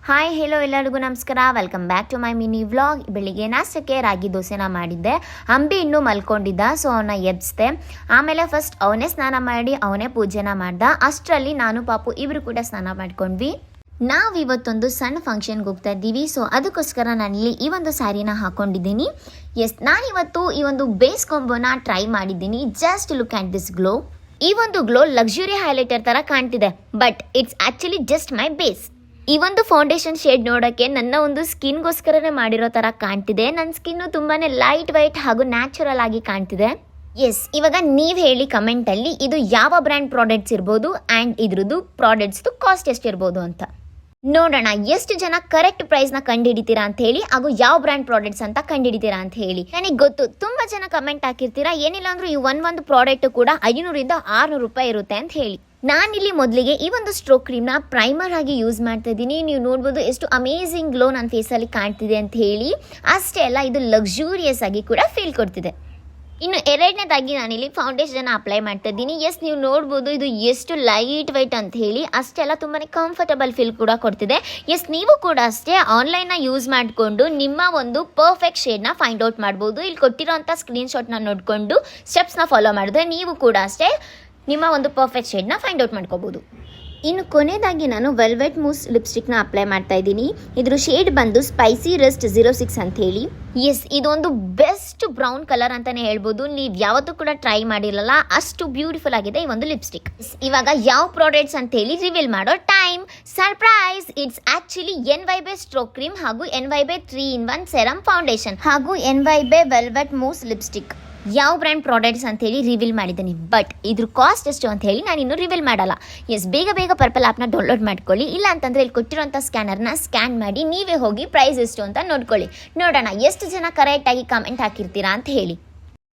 Hi hello ಎಲ್ಲರಿಗೂ ನಮಸ್ಕಾರ. Welcome back to my mini vlog. ಬೆಳಿಗ್ಗೆ ನಾಷ್ಟಕ್ಕೆ ರಾಗಿ ದೋಸೆನ ಮಾಡಿದ್ದೆ. ಅಂಬಿ ಇನ್ನೂ ಮಲ್ಕೊಂಡಿದ್ದ, ಸೊ ಅವನ್ನ ಎಬ್ಸ್ದೆ. ಆಮೇಲೆ ಫಸ್ಟ್ ಅವನೇ ಸ್ನಾನ ಮಾಡಿ ಅವನೇ ಪೂಜೆನ ಮಾಡ್ದ. ಅಷ್ಟರಲ್ಲಿ ನಾನು ಪಾಪು ಇಬ್ರು ಕೂಡ ಸ್ನಾನ ಮಾಡ್ಕೊಂಡ್ವಿ. ನಾವಿವತ್ತೊಂದು ಸಣ್ಣ ಫಂಕ್ಷನ್ಗೆ ಹೋಗ್ತಾ ಇದ್ದೀವಿ. ಸೊ ಅದಕ್ಕೋಸ್ಕರ ನಾನಿಲ್ಲಿ ಈ ಒಂದು ಸ್ಯಾರಿನ ಹಾಕೊಂಡಿದ್ದೀನಿ. ನಾನಿವತ್ತು ಈ ಒಂದು ಬೇಸ್ ಕಾಂಬೋನ ಟ್ರೈ ಮಾಡಿದ್ದೀನಿ. Just look at this glow. ಈ ಒಂದು ಗ್ಲೋ ಲಕ್ಸುರಿ ಹೈಲೈಟರ್ ತರ ಕಾಣ್ತಿದೆ, but it's actually just my base. ಈ ಒಂದು ಫೌಂಡೇಶನ್ ಶೇಡ್ ನೋಡೋಕ್ಕೆ ನನ್ನ ಒಂದು ಸ್ಕಿನ್ಗೋಸ್ಕರನೇ ಮಾಡಿರೋ ಥರ ಕಾಣ್ತಿದೆ. ನನ್ನ ಸ್ಕಿನ್ನು ತುಂಬಾ ಲೈಟ್ ವೈಟ್ ಹಾಗೂ ನ್ಯಾಚುರಲ್ ಆಗಿ ಕಾಣ್ತಿದೆ. ಇವಾಗ ನೀವು ಹೇಳಿ ಕಮೆಂಟಲ್ಲಿ ಇದು ಯಾವ ಬ್ರ್ಯಾಂಡ್ ಪ್ರಾಡಕ್ಟ್ಸ್ ಇರ್ಬೋದು ಆ್ಯಂಡ್ ಇದ್ರದ್ದು ಪ್ರಾಡಕ್ಟ್ಸ್ದು ಕಾಸ್ಟ್ ಎಷ್ಟಿರ್ಬೋದು ಅಂತ. ನೋಡೋಣ ಎಷ್ಟು ಜನ ಕರೆಕ್ಟ್ ಪ್ರೈಸ್ನ ಕಂಡುಹಿಡಿತೀರಾ ಅಂತ ಹೇಳಿ, ಹಾಗೂ ಯಾವ ಬ್ರ್ಯಾಂಡ್ ಪ್ರಾಡಕ್ಟ್ಸ್ ಅಂತ ಕಂಡುಹಿಡಿತೀರಾ ಅಂತ ಹೇಳಿ. ನನಗೆ ಗೊತ್ತು ತುಂಬ ಜನ ಕಮೆಂಟ್ ಹಾಕಿರ್ತೀರಾ, ಏನಿಲ್ಲ ಅಂದ್ರೂ ಈ ಒಂದು ಪ್ರಾಡಕ್ಟ್ ಕೂಡ 500ರಿಂದ 600 ರೂಪಾಯಿ ಇರುತ್ತೆ ಅಂತ ಹೇಳಿ. ನಾನಿಲ್ಲಿ ಮೊದಲಿಗೆ ಈ ಒಂದು ಸ್ಟ್ರೋಕ್ ಕ್ರೀಮ್ನ ಪ್ರೈಮರ್ ಆಗಿ ಯೂಸ್ ಮಾಡ್ತಾ ಇದ್ದೀನಿ. ನೀವು ನೋಡ್ಬೋದು ಎಷ್ಟು ಅಮೇಝಿಂಗ್ ಗ್ಲೋ ನನ್ನ ಫೇಸಲ್ಲಿ ಕಾಣ್ತಿದೆ ಅಂತ ಹೇಳಿ. ಅಷ್ಟೇ ಅಲ್ಲ, ಇದು ಲಕ್ಸುರಿಯಸ್ ಆಗಿ ಕೂಡ ಫೀಲ್ ಕೊಡ್ತಿದೆ. ಇನ್ನು ಎರಡನೇದಾಗಿ ನಾನಿಲ್ಲಿ ಫೌಂಡೇಶನ್ ಅಪ್ಲೈ ಮಾಡ್ತಾ ಇದ್ದೀನಿ. ನೀವು ನೋಡ್ಬೋದು ಇದು ಎಷ್ಟು ಲೈಟ್ ವೈಟ್ ಅಂತ ಹೇಳಿ. ಅಷ್ಟೇ ಅಲ್ಲ, ತುಂಬಾ ಕಂಫರ್ಟಬಲ್ ಫೀಲ್ ಕೂಡ ಕೊಡ್ತಿದೆ. ನೀವು ಕೂಡ ಅಷ್ಟೇ ಆನ್ಲೈನ್ನ ಯೂಸ್ ಮಾಡಿಕೊಂಡು ನಿಮ್ಮ ಒಂದು ಪರ್ಫೆಕ್ಟ್ ಶೇಡ್ನ ಫೈಂಡ್ ಔಟ್ ಮಾಡ್ಬೋದು. ಇಲ್ಲಿ ಕೊಟ್ಟಿರೋಂಥ ಸ್ಕ್ರೀನ್ಶಾಟ್ನ ನೋಡಿಕೊಂಡು ಸ್ಟೆಪ್ಸ್ನ ಫಾಲೋ ಮಾಡಿದ್ರೆ ನೀವು ಕೂಡ ಅಷ್ಟೇ ನಿಮ್ಮ ಒಂದು ಪರ್ಫೆಕ್ಟ್ ಶೇಡ್ನ ಫೈಂಡ್ ಔಟ್ ಮಾಡ್ಕೋಬೋದು. ಇನ್ನು ಕೊನೆಯದಾಗಿ ನಾನು ವೆಲ್ವೆಟ್ ಮೂಸ್ ಲಿಪ್ಸ್ಟಿಕ್ನ ಅಪ್ಲೈ ಮಾಡ್ತಾ ಇದ್ದೀನಿ. ಇದ್ರ ಶೇಡ್ ಬಂದು ಸ್ಪೈಸಿ ರಸ್ಟ್ 06 ಅಂತ ಹೇಳಿ. ಇದೊಂದು ಬೆಸ್ಟ್ ಬ್ರೌನ್ ಕಲರ್ ಅಂತಾನೆ ಹೇಳ್ಬೋದು. ನೀವು ಯಾವತ್ತೂ ಕೂಡ ಟ್ರೈ ಮಾಡಿರಲ್ಲ, ಅಷ್ಟು ಬ್ಯೂಟಿಫುಲ್ ಆಗಿದೆ ಈ ಒಂದು ಲಿಪ್ಸ್ಟಿಕ್. ಇವಾಗ ಯಾವ ಪ್ರಾಡಕ್ಟ್ಸ್ ಅಂತ ಹೇಳಿ ರಿವೀಲ್ ಮಾಡೋ time. Surprise! It's actually NYB stroke cream ಹಾಗೂ NYB 3-in-1 ಸೆರಮ್ ಫೌಂಡೇಶನ್ ಹಾಗೂ NYB ವೆಲ್ವೆಟ್ ಮೂಸ್ ಲಿಪ್ಸ್ಟಿಕ್. ಯಾವ ಬ್ರ್ಯಾಂಡ್ ಪ್ರಾಡಕ್ಟ್ಸ್ ಅಂತ ಹೇಳಿ ರಿವೀಲ್ ಮಾಡಿದ್ದೀನಿ, ಬಟ್ ಇದ್ರ ಕಾಸ್ಟ್ ಎಷ್ಟು ಅಂತ ಹೇಳಿ ನಾನು ಇನ್ನೂ ರಿವೀಲ್ ಮಾಡಲ್ಲ. ಬೇಗ ಪರ್ಪಲ್ ಆ್ಯಪ್ನ ಡೌನ್ಲೋಡ್ ಮಾಡ್ಕೊಳ್ಳಿ. ಇಲ್ಲ ಅಂತಂದರೆ ಇಲ್ಲಿ ಕೊಟ್ಟಿರೋಂಥ ಸ್ಕ್ಯಾನರ್ನ ಸ್ಕ್ಯಾನ್ ಮಾಡಿ ನೀವೇ ಹೋಗಿ ಪ್ರೈಸ್ ಎಷ್ಟು ಅಂತ ನೋಡ್ಕೊಳ್ಳಿ. ನೋಡೋಣ ಎಷ್ಟು ಜನ ಕರೆಕ್ಟಾಗಿ ಕಮೆಂಟ್ ಹಾಕಿರ್ತೀರಾ ಅಂತ ಹೇಳಿ.